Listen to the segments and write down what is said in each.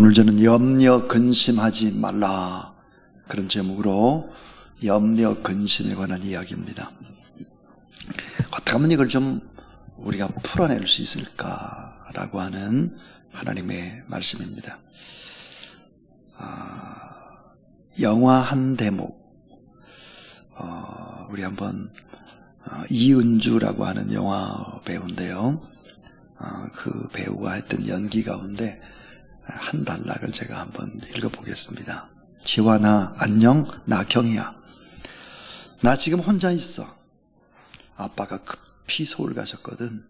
오늘 저는 염려 근심하지 말라, 그런 제목으로 염려 근심에 관한 이야기입니다. 어떻게 하면 이걸 좀 우리가 풀어낼 수 있을까라고 하는 하나님의 말씀입니다. 영화 한 대목, 우리 한번 이은주라고 하는 영화 배우인데요. 그 배우가 했던 연기 가운데 한 단락을 제가 한번 읽어보겠습니다. 지환아, 안녕, 나 경이야. 나 지금 혼자 있어. 아빠가 급히 서울 가셨거든.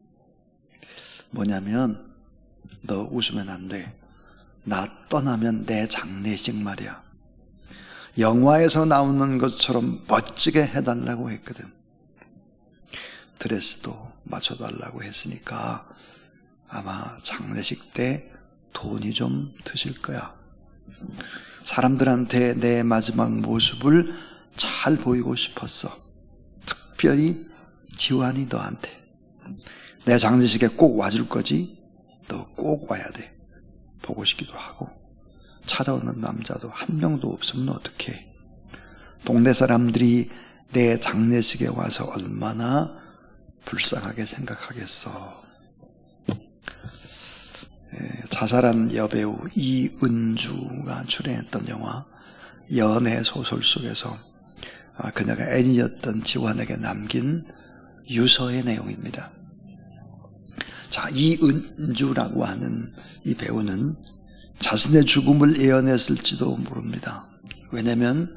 뭐냐면 너 웃으면 안 돼. 나 떠나면 내 장례식 말이야. 영화에서 나오는 것처럼 멋지게 해달라고 했거든. 드레스도 맞춰달라고 했으니까 아마 장례식 때 돈이 좀 드실 거야. 사람들한테 내 마지막 모습을 잘 보이고 싶었어. 특별히 지환이 너한테. 내 장례식에 꼭 와줄 거지? 너 꼭 와야 돼. 보고 싶기도 하고. 찾아오는 남자도 한 명도 없으면 어떡해. 동네 사람들이 내 장례식에 와서 얼마나 불쌍하게 생각하겠어. 자살한 여배우 이은주가 출연했던 영화 연애 소설 속에서 그녀가 애인이었던 지환에게 남긴 유서의 내용입니다. 자, 이은주라고 하는 이 배우는 자신의 죽음을 예언했을지도 모릅니다. 왜냐하면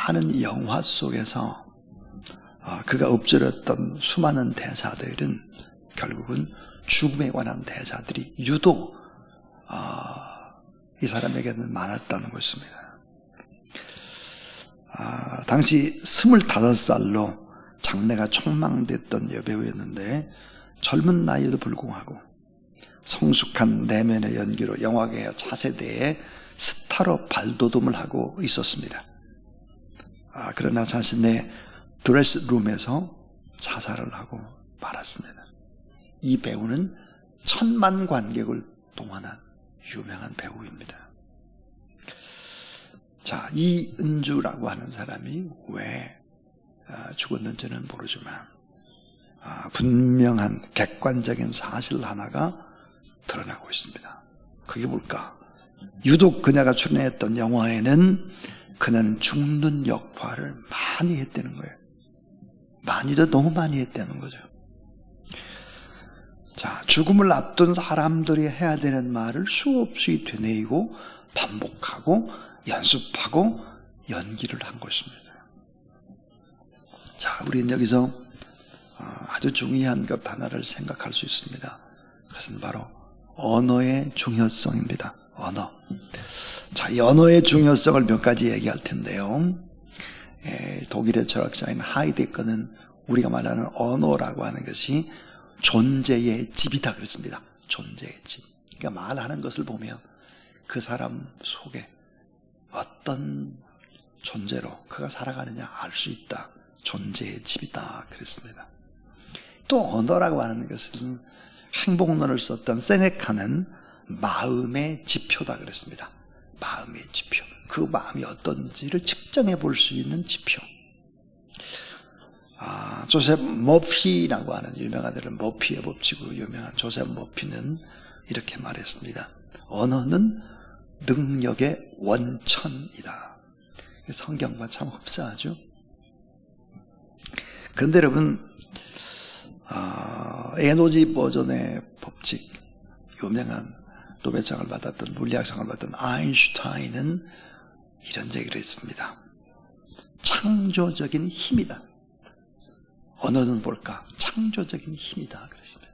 많은 영화 속에서 그가 엎질렀던 수많은 대사들은 결국은 죽음에 관한 대사들이 유독 이 사람에게는 많았다는 것입니다. 당시 25살로 장래가 촉망됐던 여배우였는데 젊은 나이에도 불구하고 성숙한 내면의 연기로 영화계 차세대의 스타로 발돋움을 하고 있었습니다. 그러나 자신의 드레스룸에서 자살을 하고 말았습니다. 이 배우는 1000만 관객을 동원한 유명한 배우입니다. 자, 이은주라고 하는 사람이 왜 죽었는지는 모르지만 분명한 객관적인 사실 하나가 드러나고 있습니다. 그게 뭘까? 유독 그녀가 출연했던 영화에는 그녀는 죽는 역할을 많이 했다는 거예요. 많이도 너무 많이 했다는 거죠. 자, 죽음을 앞둔 사람들이 해야 되는 말을 수없이 되뇌이고 반복하고 연습하고 연기를 한 것입니다. 자, 우리는 여기서 아주 중요한 것 하나를 생각할 수 있습니다. 그것은 바로 언어의 중요성입니다. 언어. 자, 이 언어의 중요성을 몇 가지 얘기할 텐데요. 독일의 철학자인 하이데거는 우리가 말하는 언어라고 하는 것이 존재의 집이다 그랬습니다. 존재의 집. 그러니까 말하는 것을 보면 그 사람 속에 어떤 존재로 그가 살아가느냐 알 수 있다. 존재의 집이다 그랬습니다. 또 언어라고 하는 것은 행복론을 썼던 세네카는 마음의 지표다 그랬습니다. 마음의 지표. 그 마음이 어떤지를 측정해 볼 수 있는 지표. 조셉 머피라고 하는 유명한 머피의 법칙으로 유명한 조셉 머피는 이렇게 말했습니다. 언어는 능력의 원천이다. 성경과 참 흡사하죠. 그런데 여러분, 에너지 버전의 법칙, 유명한 노벨상을 받았던 물리학상을 받았던 아인슈타인은 이런 얘기를 했습니다. 창조적인 힘이다. 언어는 뭘까? 창조적인 힘이다 그랬습니다.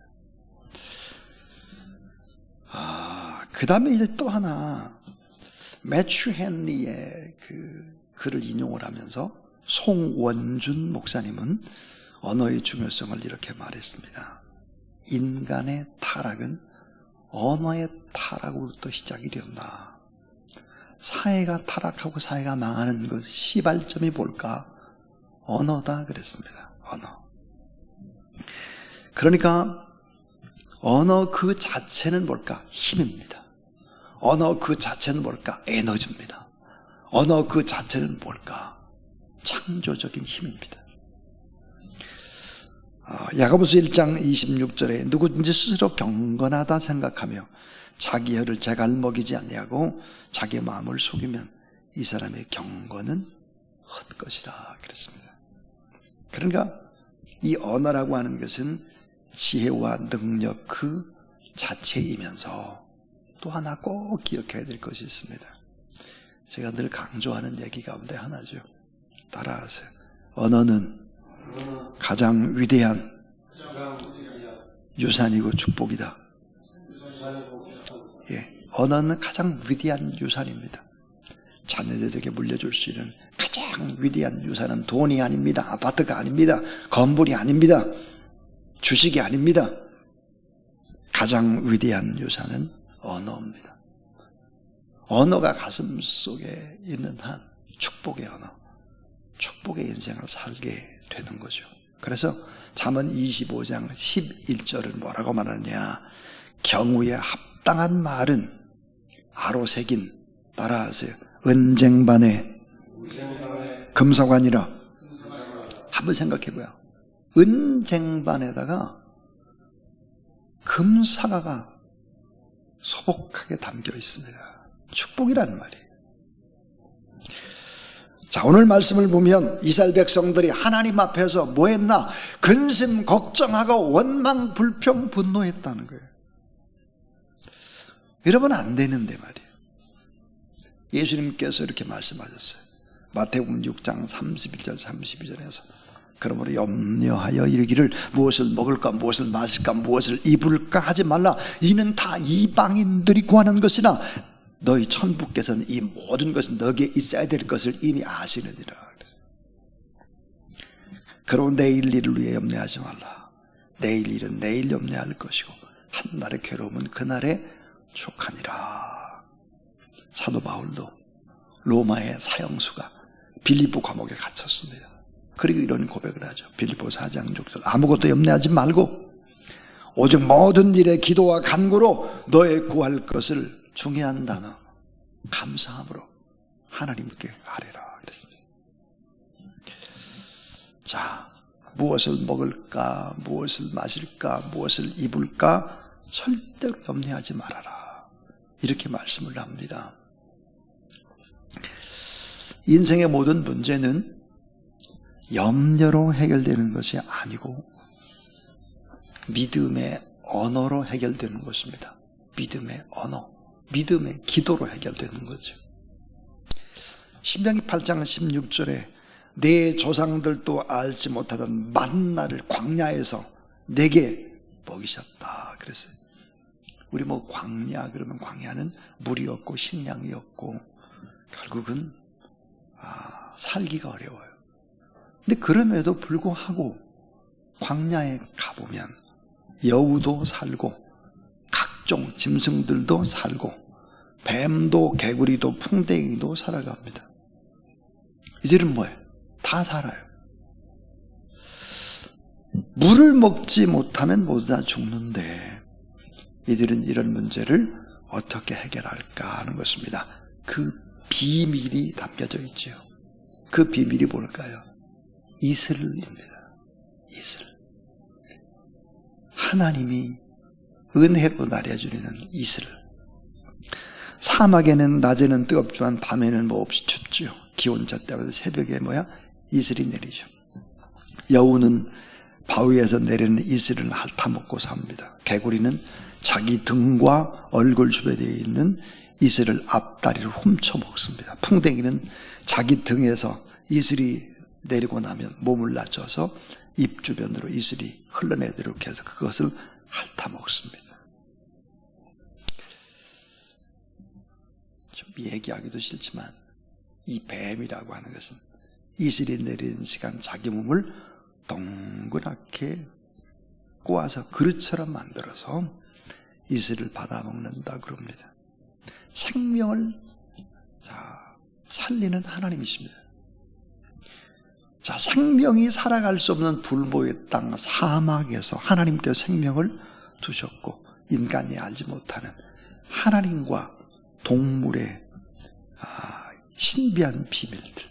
그 다음에 이제 또 하나, 매튜 헨리의 그 글을 인용을 하면서 송원준 목사님은 언어의 중요성을 이렇게 말했습니다. 인간의 타락은 언어의 타락으로부터 시작이 된다. 사회가 타락하고 사회가 망하는 그 시발점이 뭘까? 언어다 그랬습니다. 언어. 그러니까 언어 그 자체는 뭘까? 힘입니다. 언어 그 자체는 뭘까? 에너지입니다. 언어 그 자체는 뭘까? 창조적인 힘입니다. 야고보서 1장 26절에 누구든지 스스로 경건하다 생각하며 자기 혀를 재갈 먹이지 아니하고 자기 마음을 속이면 이 사람의 경건은 헛것이라 그랬습니다. 그러니까 이 언어라고 하는 것은 지혜와 능력 그 자체이면서 또 하나 꼭 기억해야 될 것이 있습니다. 제가 늘 강조하는 얘기 가운데 하나죠. 따라하세요. 언어는 가장 위대한 유산이고 축복이다. 예, 언어는 가장 위대한 유산입니다. 자녀들에게 물려줄 수 있는 가장 위대한 유산은 돈이 아닙니다. 아파트가 아닙니다. 건물이 아닙니다. 주식이 아닙니다. 가장 위대한 유산은 언어입니다. 언어가 가슴 속에 있는 한 축복의 언어, 축복의 인생을 살게 되는 거죠. 그래서 잠언 25장 11절은 뭐라고 말하느냐? 경우에 합당한 말은 아로새긴, 따라하세요. 은쟁반에 금사관이라. 한번 생각해봐요. 은쟁반에다가 금사과가 소복하게 담겨 있습니다. 축복이라는 말이에요. 자, 오늘 말씀을 보면 이스라엘 백성들이 하나님 앞에서 뭐 했나? 근심, 걱정하고 원망, 불평, 분노했다는 거예요. 이러면 안 되는데 말이에요. 예수님께서 이렇게 말씀하셨어요. 마태복음 6장 31절 32절에서 그러므로 염려하여 이르기를 무엇을 먹을까 무엇을 마실까 무엇을 입을까 하지 말라. 이는 다 이방인들이 구하는 것이나 너희 천부께서는 이 모든 것은 너에게 있어야 될 것을 이미 아시느니라. 그러면 내일 일을 위해 염려하지 말라. 내일 일은 내일 염려할 것이고 한날의 괴로움은 그날에 족하니라. 사도 바울도 로마의 사형수가 빌립보 감옥에 갇혔습니다. 그리고 이런 고백을 하죠. 빌립보 4장 6절 아무것도 염려하지 말고 오직 모든 일에 기도와 간구로 너의 구할 것을 중요한 단어 감사함으로 하나님께 아뢰라 그랬습니다. 자, 무엇을 먹을까 무엇을 마실까 무엇을 입을까 절대로 염려하지 말아라 이렇게 말씀을 합니다. 인생의 모든 문제는 염려로 해결되는 것이 아니고 믿음의 언어로 해결되는 것입니다. 믿음의 언어, 믿음의 기도로 해결되는 거죠. 신명기 8장 16절에 내 조상들도 알지 못하던 만나를 광야에서 내게 먹이셨다 그랬어요. 우리 뭐 광야 그러면 광야는 물이 없고 식량이 없고 결국은 살기가 어려워요. 근데 그럼에도 불구하고 광야에 가보면 여우도 살고 각종 짐승들도 살고 뱀도 개구리도 풍뎅이도 살아갑니다. 이들은 뭐예요? 다 살아요. 물을 먹지 못하면 모두 다 죽는데 이들은 이런 문제를 어떻게 해결할까 하는 것입니다. 그 비밀이 담겨져 있죠. 그 비밀이 뭘까요? 이슬입니다. 이슬. 하나님이 은혜로 내려주는 이슬. 사막에는 낮에는 뜨겁지만 밤에는 뭐 없이 춥죠. 기온차 때문에 새벽에 이슬이 내리죠. 여우는 바위에서 내리는 이슬을 핥아먹고 삽니다. 개구리는 자기 등과 얼굴 주변에 있는 이슬을 앞다리를 훔쳐 먹습니다. 풍뎅이는 자기 등에서 이슬이 내리고 나면 몸을 낮춰서 입 주변으로 이슬이 흘러내도록 해서 그것을 핥아먹습니다. 좀 얘기하기도 싫지만 이 뱀이라고 하는 것은 이슬이 내리는 시간 자기 몸을 동그랗게 꼬아서 그릇처럼 만들어서 이슬을 받아먹는다 그럽니다. 생명을 살리는 하나님이십니다. 자, 생명이 살아갈 수 없는 불모의 땅 사막에서 하나님께서 생명을 두셨고 인간이 알지 못하는 하나님과 동물의 신비한 비밀들,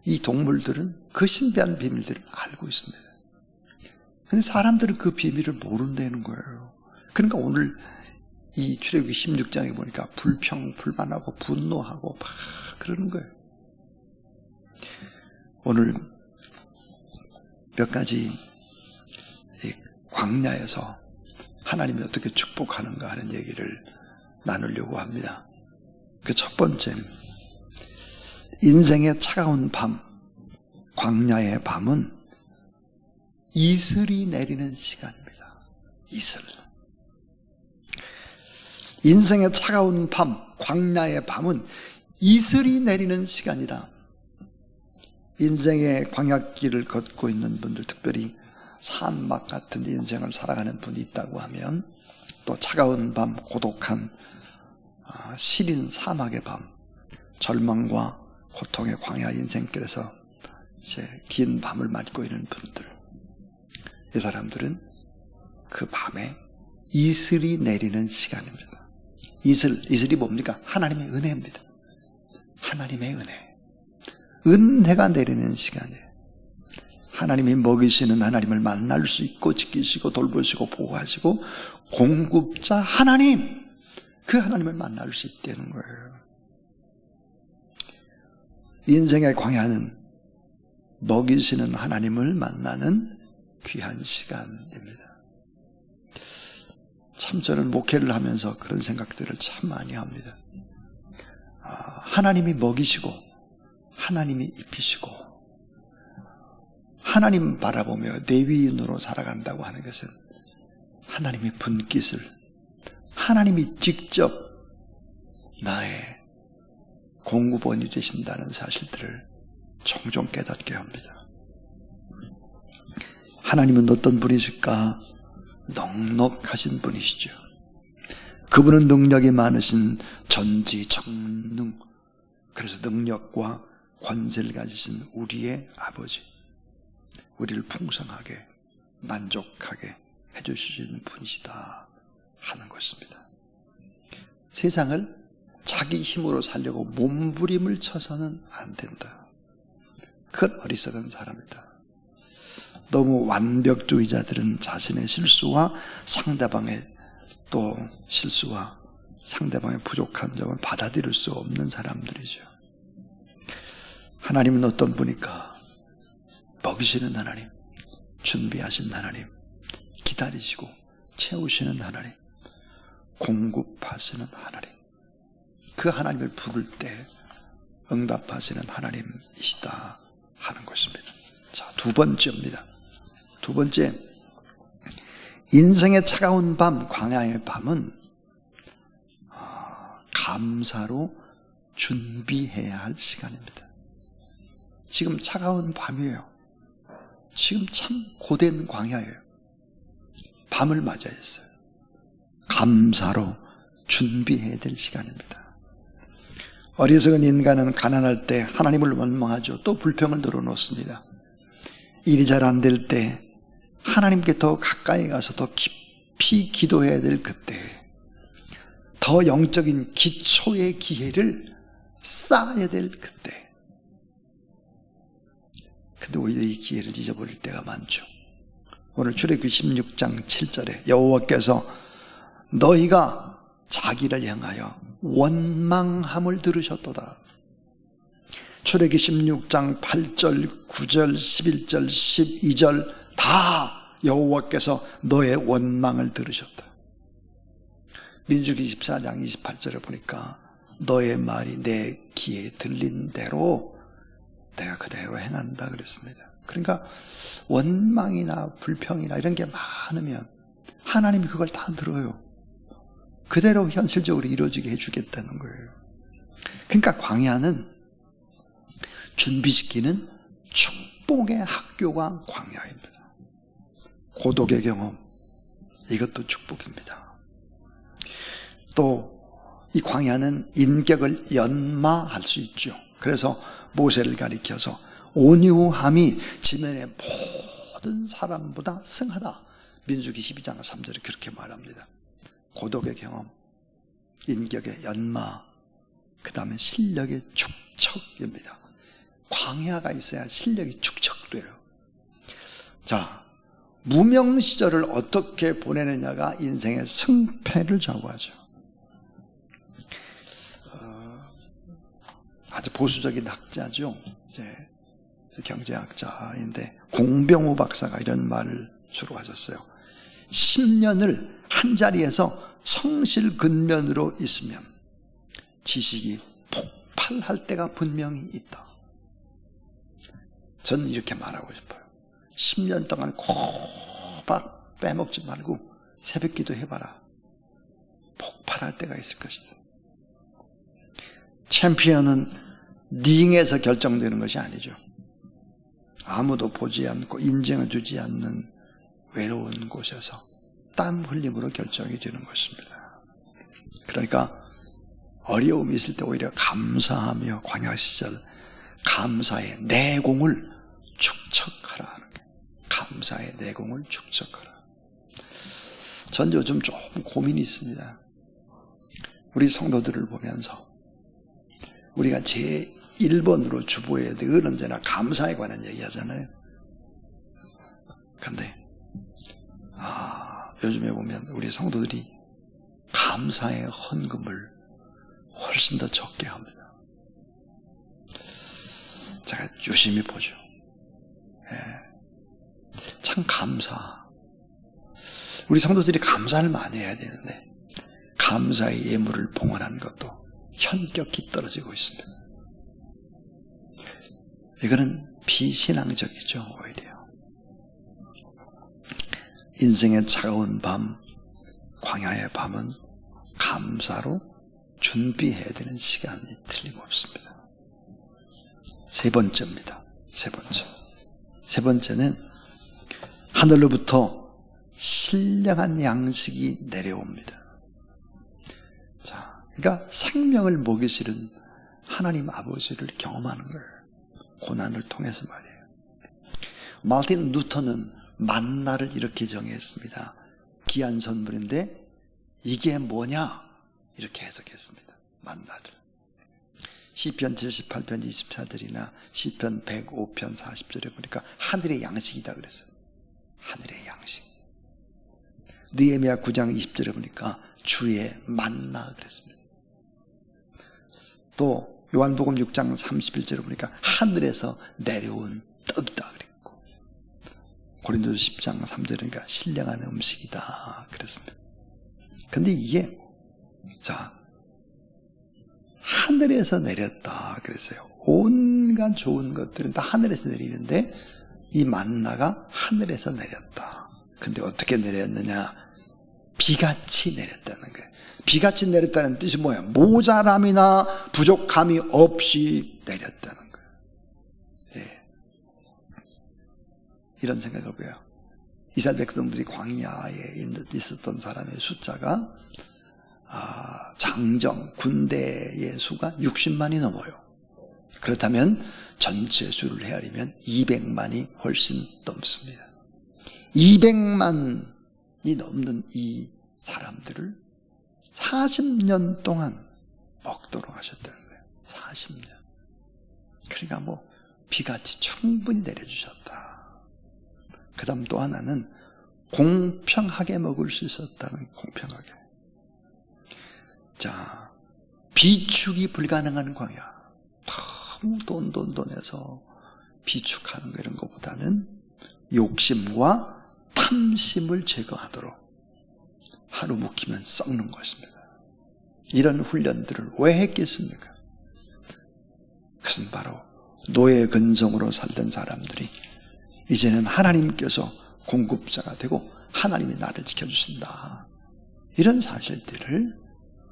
이 동물들은 그 신비한 비밀들을 알고 있습니다. 근데 사람들은 그 비밀을 모른다는 거예요. 그러니까 오늘 이 출애굽기 16장에 보니까 불만하고 분노하고 막 그러는 거예요. 오늘 몇 가지 이 광야에서 하나님이 어떻게 축복하는가 하는 얘기를 나누려고 합니다. 그 첫 번째, 인생의 차가운 밤, 광야의 밤은 이슬이 내리는 시간입니다. 이슬. 인생의 차가운 밤, 광야의 밤은 이슬이 내리는 시간이다. 인생의 광야길을 걷고 있는 분들, 특별히 산막 같은 인생을 살아가는 분이 있다고 하면, 또 차가운 밤, 고독한 시린 사막의 밤, 절망과 고통의 광야 인생길에서 이제 긴 밤을 맞고 있는 분들, 이 사람들은 그 밤에 이슬이 내리는 시간입니다. 이슬이 뭡니까? 하나님의 은혜입니다. 하나님의 은혜. 은혜가 내리는 시간이에요. 하나님이 먹이시는 하나님을 만날 수 있고 지키시고 돌보시고 보호하시고 공급자 하나님, 그 하나님을 만날 수 있다는 거예요. 인생의 광야는 먹이시는 하나님을 만나는 귀한 시간입니다. 참 저는 목회를 하면서 그런 생각들을 참 많이 합니다. 하나님이 먹이시고 하나님이 입히시고 하나님 바라보며 내위인으로 살아간다고 하는 것은 하나님의 분깃을, 하나님이 직접 나의 공급원이 되신다는 사실들을 종종 깨닫게 합니다. 하나님은 어떤 분이실까? 넉넉하신 분이시죠. 그분은 능력이 많으신 전지전능, 그래서 능력과 권세를 가지신 우리의 아버지, 우리를 풍성하게 만족하게 해주시는 분이시다 하는 것입니다. 세상을 자기 힘으로 살려고 몸부림을 쳐서는 안 된다. 그건 어리석은 사람이다. 너무 완벽주의자들은 자신의 실수와 상대방의 또 실수와 상대방의 부족한 점을 받아들일 수 없는 사람들이죠. 하나님은 어떤 분일까? 먹이시는 하나님, 준비하신 하나님, 기다리시고 채우시는 하나님, 공급하시는 하나님, 그 하나님을 부를 때 응답하시는 하나님이시다 하는 것입니다. 자, 두 번째입니다. 두 번째, 인생의 차가운 밤, 광야의 밤은 감사로 준비해야 할 시간입니다. 지금 차가운 밤이에요. 지금 참 고된 광야예요. 밤을 맞이했어요. 감사로 준비해야 될 시간입니다. 어리석은 인간은 가난할 때 하나님을 원망하죠. 또 불평을 늘어놓습니다. 일이 잘 안 될 때 하나님께 더 가까이 가서 더 깊이 기도해야 될 그때, 더 영적인 기초의 기회를 쌓아야 될 그때, 근데 오히려 이 기회를 잊어버릴 때가 많죠. 오늘 출애굽기 16장 7절에 여호와께서 너희가 자기를 향하여 원망함을 들으셨도다. 출애굽기 16장 8절, 9절, 11절, 12절 다 여호와께서 너의 원망을 들으셨다. 민수기 24장 28절에 보니까 너의 말이 내 귀에 들린 대로 내가 그대로 행한다 그랬습니다. 그러니까 원망이나 불평이나 이런 게 많으면 하나님이 그걸 다 들어요. 그대로 현실적으로 이루어지게 해주겠다는 거예요. 그러니까 광야는 준비시키는 축복의 학교가 광야입니다. 고독의 경험, 이것도 축복입니다. 또 이 광야는 인격을 연마할 수 있죠. 그래서 모세를 가리켜서 온유함이 지면의 모든 사람보다 승하다. 민수기 12장 3절에 그렇게 말합니다. 고독의 경험, 인격의 연마, 그 다음에 실력의 축적입니다. 광야가 있어야 실력이 축적돼요. 자, 무명 시절을 어떻게 보내느냐가 인생의 승패를 좌우하죠. 아주 보수적인 학자죠. 경제학자인데 공병우 박사가 이런 말을 주로 하셨어요. 10년을 한 자리에서 성실근면으로 있으면 지식이 폭발할 때가 분명히 있다. 저는 이렇게 말하고 싶어요. 10년 동안 코박 빼먹지 말고 새벽 기도 해봐라. 폭발할 때가 있을 것이다. 챔피언은 링에서 결정되는 것이 아니죠. 아무도 보지 않고 인정해 주지 않는 외로운 곳에서 땀 흘림으로 결정이 되는 것입니다. 그러니까 어려움이 있을 때 오히려 감사하며 광야 시절 감사의 내공을 축적하라 하는 거예요. 감사의 내공을 축적하라. 전 요즘 조금 고민이 있습니다. 우리 성도들을 보면서 우리가 제1번으로 주보에 늘 언제나 감사에 관한 얘기 하잖아요. 그런데 요즘에 보면 우리 성도들이 감사의 헌금을 훨씬 더 적게 합니다. 제가 유심히 보죠. 참 감사. 우리 성도들이 감사를 많이 해야 되는데 감사의 예물을 봉헌하는 것도 현격히 떨어지고 있습니다. 이거는 비신앙적이죠. 오히려 인생의 차가운 밤, 광야의 밤은 감사로 준비해야 되는 시간이 틀림없습니다. 세 번째입니다. 세 번째는 하늘로부터 신령한 양식이 내려옵니다. 자, 그러니까 생명을 먹이시는 하나님 아버지를 경험하는 거예요. 고난을 통해서 말이에요. 마틴 루터는 만나를 이렇게 정의했습니다. 귀한 선물인데 이게 뭐냐? 이렇게 해석했습니다. 만나를. 시편 78편 24절이나 시편 105편 40절에 보니까 하늘의 양식이다 그랬어요. 하늘의 양식. 느헤미야 9장 20절에 보니까 주의 만나 그랬습니다. 또 요한복음 6장 31절에 보니까 하늘에서 내려온 떡이다 그랬고, 고린도서 10장 3절이니까 신령한 음식이다 그랬습니다. 근데 이게 하늘에서 내렸다 그랬어요. 온갖 좋은 것들은 다 하늘에서 내리는데 이 만나가 하늘에서 내렸다. 근데 어떻게 내렸느냐? 비같이 내렸다는 거예요. 비같이 내렸다는 뜻이 뭐야? 모자람이나 부족함이 없이 내렸다는 거예요. 네. 이런 생각을 해요. 이스라엘 백성들이 광야에 있었던 사람의 숫자가 장정, 군대의 수가 60만이 넘어요. 그렇다면 전체 수를 헤아리면 200만이 훨씬 넘습니다. 200만이 넘는 이 사람들을 40년 동안 먹도록 하셨다는 거예요. 40년. 그러니까 비같이 충분히 내려주셨다. 그 다음 또 하나는 공평하게 먹을 수 있었다는, 공평하게. 자, 비축이 불가능한 광야. 너무 돈내서 비축하는 거 이런 것보다는 욕심과 탐심을 제거하도록 하루 묵히면 썩는 것입니다. 이런 훈련들을 왜 했겠습니까? 그것은 바로 노예 근성으로 살던 사람들이 이제는 하나님께서 공급자가 되고 하나님이 나를 지켜주신다. 이런 사실들을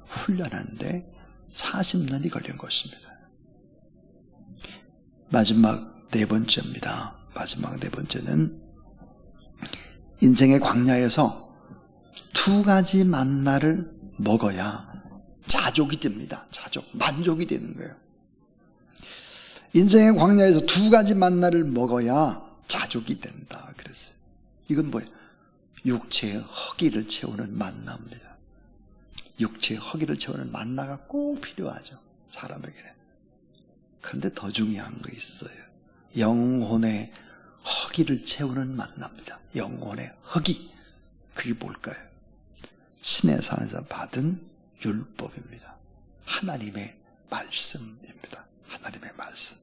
훈련하는데 40년이 걸린 것입니다. 마지막 네 번째입니다. 마지막 네 번째는 인생의 광야에서 두 가지 만나를 먹어야 자족이 됩니다. 만족이 되는 거예요. 인생의 광야에서 두 가지 만나를 먹어야 자족이 된다 그랬어요. 이건 뭐예요? 육체의 허기를 채우는 만나입니다. 육체의 허기를 채우는 만나가 꼭 필요하죠. 사람에게는. 그런데 더 중요한 거 있어요. 영혼의 허기를 채우는 만나입니다. 영혼의 허기. 그게 뭘까요? 신의 산에서 받은 율법입니다. 하나님의 말씀입니다. 하나님의 말씀.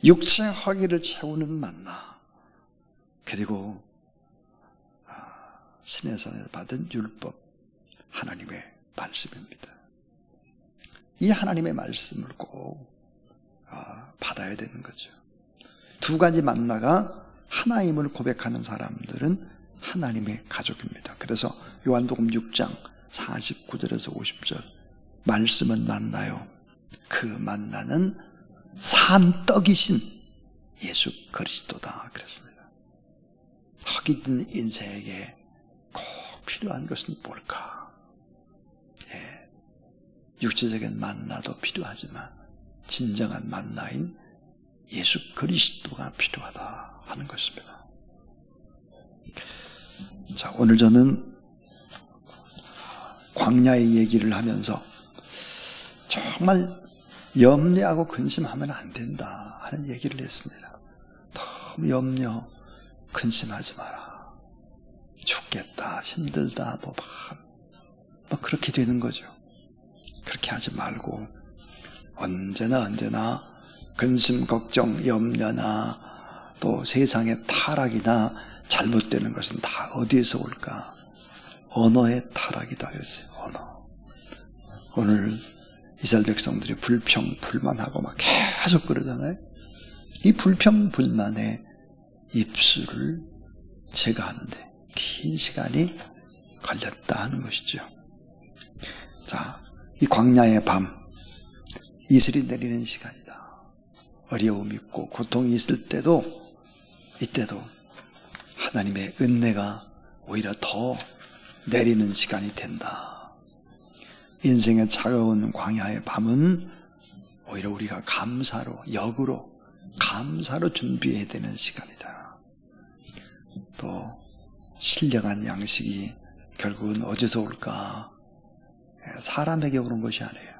육체의 허기를 채우는 만나, 그리고 신의 산에서 받은 율법, 하나님의 말씀입니다. 이 하나님의 말씀을 꼭 받아야 되는 거죠. 두 가지 만나가 하나임을 고백하는 사람들은 하나님의 가족입니다. 그래서 요한복음 6장 49절에서 50절, 말씀은 만나요. 그 만나는 산 떡이신 예수 그리스도다 그랬습니다. 허기진 인생에게 꼭 필요한 것은 뭘까? 육체적인 만나도 필요하지만 진정한 만나인 예수 그리스도가 필요하다 하는 것입니다. 자, 오늘 저는 광야의 얘기를 하면서 정말 염려하고 근심하면 안 된다 하는 얘기를 했습니다. 너무 염려, 근심하지 마라. 죽겠다, 힘들다, 뭐 그렇게 되는 거죠. 그렇게 하지 말고 언제나 근심, 걱정, 염려나 또 세상의 타락이나 잘못되는 것은 다 어디에서 올까? 언어의 타락이다 그랬어요. 언어. 오늘 이스라엘 백성들이 불평, 불만하고 막 계속 그러잖아요. 이 불평, 불만의 입술을 제거하는데 긴 시간이 걸렸다 하는 것이죠. 자, 이 광야의 밤, 이슬이 내리는 시간이다. 어려움 있고 고통이 있을 때도, 이때도 하나님의 은혜가 오히려 더 내리는 시간이 된다. 인생의 차가운 광야의 밤은 오히려 우리가 감사로, 역으로 감사로 준비해야 되는 시간이다. 또 신령한 양식이 결국은 어디서 올까? 사람에게 오는 것이 아니에요.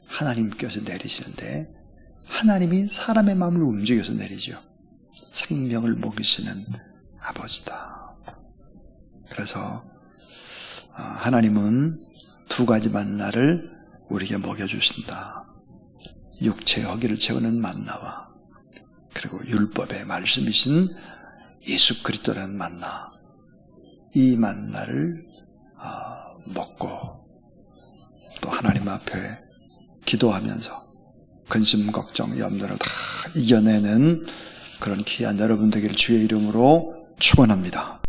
하나님께서 내리시는데 하나님이 사람의 마음을 움직여서 내리죠. 생명을 먹이시는 아버지다. 그래서 하나님은 두 가지 만나를 우리에게 먹여주신다. 육체의 허기를 채우는 만나와 그리고 율법의 말씀이신 예수 그리스도라는 만나, 이 만나를 먹고 또 하나님 앞에 기도하면서 근심, 걱정, 염려를 다 이겨내는 그런 귀한 여러분 되기를 주의 이름으로 축원합니다.